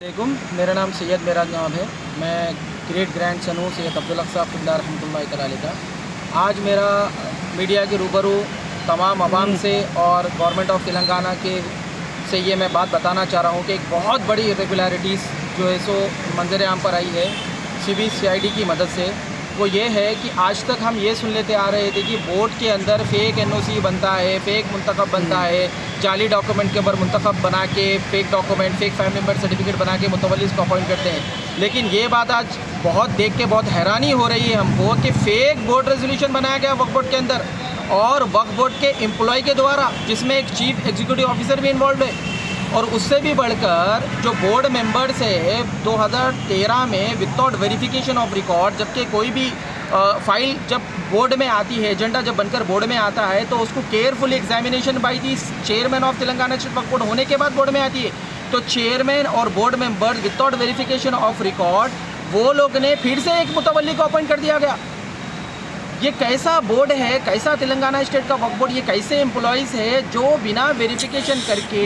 वालेकुम, मेरा नाम सैयद मेराज नवाब है। मैं ग्रेट ग्रैंड सन हूँ सैयद अब्दुल हक साहब क़िबला रहमतुल्लाहि तआला का। आज मेरा मीडिया के रूबरू तमाम अवाम से और गवर्नमेंट ऑफ तेलंगाना के से ये मैं बात बताना चाह रहा हूँ कि एक बहुत बड़ी इरेगुलरिटीज़ जो है सो मंजर आम पर आई है CBCID की मदद से। वो ये है कि आज तक हम ये सुन लेते आ रहे थे कि बोर्ड के अंदर फ़ेक NOC बनता है, फ़ेक मुंतखब बनता है, जाली डॉक्यूमेंट के ऊपर मुंतखब बना के fake document, fake family member certificate बना के मुतवल्लिस को अपॉइंट करते हैं। लेकिन ये बात आज बहुत देख के बहुत हैरानी हो रही है हमको कि फ़ेक बोर्ड रेजोल्यूशन बनाया गया वक्फ बोर्ड के अंदर और वक्फ बोर्ड के एम्प्लॉय के द्वारा, जिसमें एक चीफ एग्जीक्यूटिव ऑफिसर भी इन्वॉल्व है। और उससे भी बढ़कर जो बोर्ड मेंबर्स है 2013 में विदाउट वेरिफिकेशन ऑफ रिकॉर्ड, जबकि कोई भी फाइल जब बोर्ड में आती है, एजेंडा जब बनकर बोर्ड में आता है तो उसको carefully examination by the chairman of Telangana state Waqf board होने के बाद बोर्ड में आती है। तो चेयरमैन और board members without verification of record वो लोग ने फिर से एक मुतवल्ली को अपॉइंट कर दिया गया। ये कैसा बोर्ड है, कैसा तेलंगाना स्टेट का वक्फ बोर्ड, ये कैसे एम्प्लॉइज़ है जो बिना वेरिफिकेशन करके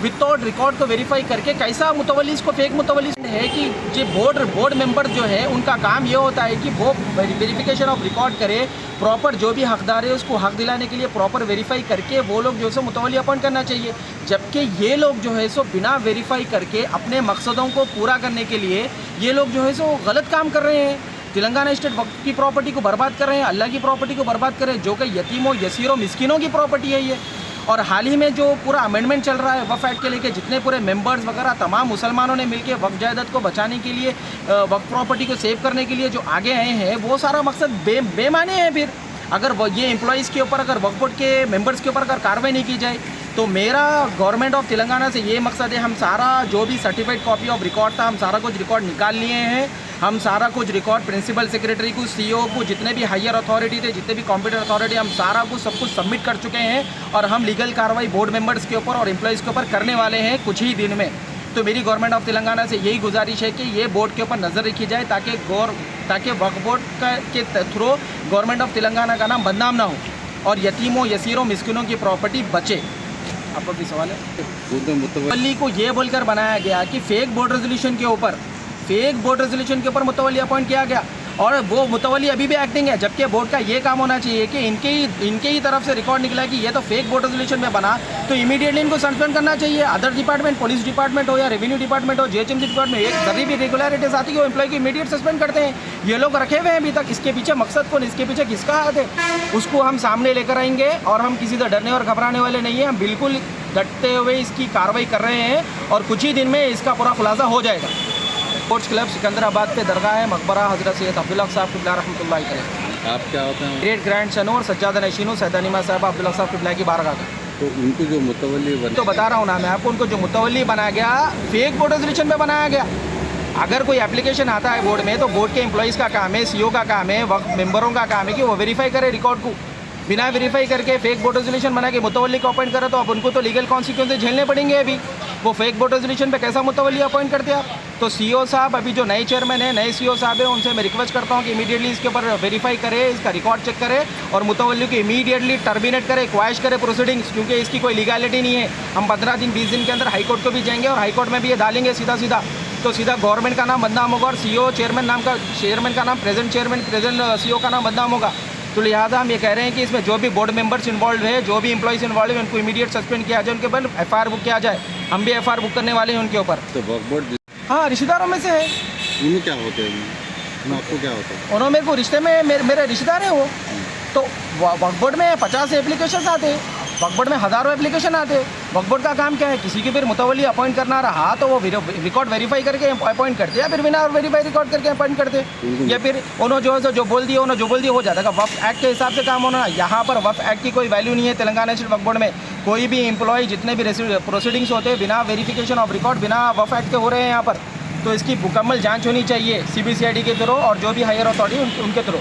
विदाउट रिकॉर्ड को वेरीफाई करके कैसा मुतवल्लिस को फेक मुतवल्लिस है कि जो बोर्ड मेंबर जो है उनका काम ये होता है कि वो वेरिफिकेशन ऑफ रिकॉर्ड करे, प्रॉपर जो भी हकदार है उसको हक दिलाने के लिए प्रॉपर वेरीफाई करके वो लोग जो है सो मुतवल्ली अपॉइंट करना चाहिए। जबकि ये लोग जो है सो बिना वेरीफाई करके अपने मकसदों को पूरा करने के लिए ये लोग जो है सो गलत काम कर रहे हैं। तेलंगाना स्टेट वक्फ की प्रॉपर्टी को बर्बाद कर रहे हैं, अल्लाह की प्रॉपर्टी को बर्बाद कर रहे हैं, जो कि यतीमों यसीरों मिस्किनों की प्रॉपर्टी है ये। और हाल ही में जो पूरा अमेंडमेंट चल रहा है वक्फ एक्ट के लेके, जितने पूरे मेंबर्स वगैरह तमाम मुसलमानों ने मिलकर वक्फ जायदाद को बचाने के लिए, वक्फ प्रॉपर्टी को सेव करने के लिए जो आगे आए हैं, वो सारा मकसद बेमाने हैं। फिर अगर ये एम्प्लॉइज़ के ऊपर, अगर वक्फ बोर्ड के मेंबर्स के ऊपर अगर कार्रवाई नहीं की जाए तो मेरा गवर्नमेंट ऑफ तेलंगाना से ये मकसद है, हम सारा जो भी सर्टिफाइड कॉपी ऑफ रिकॉर्ड था, हम सारा कुछ रिकॉर्ड निकाल लिए हैं। हम सारा कुछ रिकॉर्ड प्रिंसिपल सेक्रेटरी को, CEO को, जितने भी हायर अथॉरिटी थे, जितने भी कॉम्पिटेंट अथॉरिटी, हम सारा कुछ सब कुछ सबमिट कर चुके हैं और हम लीगल कार्रवाई बोर्ड मेंबर्स के ऊपर और एम्प्लॉइज़ के ऊपर करने वाले हैं कुछ ही दिन में। तो मेरी गवर्नमेंट ऑफ तेलंगाना से यही गुजारिश है कि ये बोर्ड के ऊपर नज़र रखी जाए ताकि वक्फ बोर्ड के थ्रू गवर्नमेंट ऑफ तेलंगाना का नाम बदनाम ना हो और यतीमों यसीरों मिस्किनों की प्रॉपर्टी बचे। आपका भी सवाल है? मुतवल्ली को ये बोलकर बनाया गया कि फेक बोर्ड रेजोल्यूशन के ऊपर मुतवल्ली अपॉइंट किया गया और वो मुतवल्ली अभी भी एक्टिंग है, जबकि बोर्ड का ये काम होना चाहिए कि इनके ही तरफ से रिकॉर्ड निकला कि ये तो फेक बोर्ड रेजोल्यूशन में बना, तो इमीडिएटली इनको सस्पेंड करना चाहिए। अदर डिपार्टमेंट, पुलिस डिपार्टमेंट हो या रेवेन्यू डिपार्टमेंट हो, GHMC डिपार्टमेंट, एक जब भी रेगुलरिटीज आती है वो एम्प्लॉय को इमीडिएट सस्पेंड करते हैं। ये लोग रखे हुए हैं अभी तक। इसके पीछे मकसद कौन, इसके पीछे किसका हाथ है, उसको हम सामने लेकर आएंगे और हम किसी से डरने और घबराने वाले नहीं हैं। हम बिल्कुल डटते हुए इसकी कार्रवाई कर रहे हैं और कुछ ही दिन में इसका पूरा खुलासा हो जाएगा। स्पोर्ट्स क्लब सिकंदराबाद पे दरगाह है मकबरा हज़रत सैयद अब्दुल हक साहब क़िबला रहमतुल्लाहि तआला। आप क्या होते हैं? ग्रेट ग्रैंड सन और सज्जादा नशीन सैदानिमा साहब अब्दुल हक साहब क़िबला की बारगाह का। तो उनको जो मुतवल्ली तो बता रहा हूँ ना मैं आपको, उनको जो मुतवल्ली बनाया गया फेक बोर्ड रेजोल्यूशन में बनाया गया। अगर कोई एप्लीकेशन आता है बोर्ड में तो बोर्ड के एम्प्लॉइज़ का काम है, CEO का काम है, वक्फ मेंबरों का काम है कि वो वेरीफाई करे रिकॉर्ड को। बिना वेरीफाई करके फेक बोर्ड रेजोल्यूशन बना के मुतवल्ली को अपॉइंट करे तो अब उनको तो लीगल कॉन्सिक्वेंसेस झेलने पड़ेंगे। अभी वो फेक बोर्ड रेजोल्यूशन पे कैसा मुतवल्ली अपॉइंट करते हैं आप? तो CEO साहब, अभी जो नए चेयरमैन है, नए CEO साहब है, उनसे मैं रिक्वेस्ट करता हूँ कि इमीडिएटली इसके ऊपर वेरीफाई करे, इसका रिकॉर्ड चेक करे और मुतवल्ली को इमीडिएटली टर्मिनेट करे, क्वाश करे प्रोसीडिंग्स, क्योंकि इसकी कोई लीगलिटी नहीं है। हम 15 दिन 20 दिन के अंदर हाई कोर्ट को भी जाएंगे और हाई कोर्ट में भी ये डालेंगे सीधा, तो सीधा गवर्नमेंट का नाम बदनाम होगा और CEO चेयरमैन का नाम प्रेजेंट CEO का नाम बदनाम होगा। तो लिहाजा हम ये कह रहे हैं कि इसमें जो भी बोर्ड मेंबर्स इन्वॉल्व है, जो भी एम्प्लॉइज इन्वॉल्व है, उनको इमीडिएट सस्पेंड किया जाए, उनके ऊपर FIR बुक किया जाए। हम भी FIR बुक करने वाले हैं उनके ऊपर। तो वक्फ बोर्ड, हाँ, रिश्तेदारों में से है। उन्हें क्या होते हैं? आपको क्या होता है? उन्होंने मेरे को रिश्ते में मेरे रिश्तेदार हैं वो। तो वक्फ बोर्ड में 50 एप्लीकेशन आते हैं, वक्फ बोर्ड में हज़ारों एप्लीकेशन आते हैं। वक्फ बोर्ड का काम क्या है? किसी की फिर मुतवल्ली अपॉइंट करना रहा तो वो रिकॉर्ड वेरीफाई करके अपॉइंट करते हैं, फिर बिना वेरीफाई रिकॉर्ड करके अपॉइंट करते हैं, या फिर उन्होंने जो बोल दिया हो जाता है। वक्फ एक्ट के हिसाब से काम होना। यहाँ पर वक्फ एक्ट की कोई वैल्यू नहीं है। तेलंगाना स्टेट वक्फ बोर्ड में कोई भी एम्प्लॉय, जितने भी प्रोसीडिंग्स होते हैं बिना वेरिफिकेशन ऑफ रिकॉर्ड, बिना वक्फ एक्ट के हो रहे हैं यहाँ पर। तो इसकी मुकम्मल जाँच होनी चाहिए CBCID के थ्रू और जो भी हायर अथॉरिटी उनके थ्रू।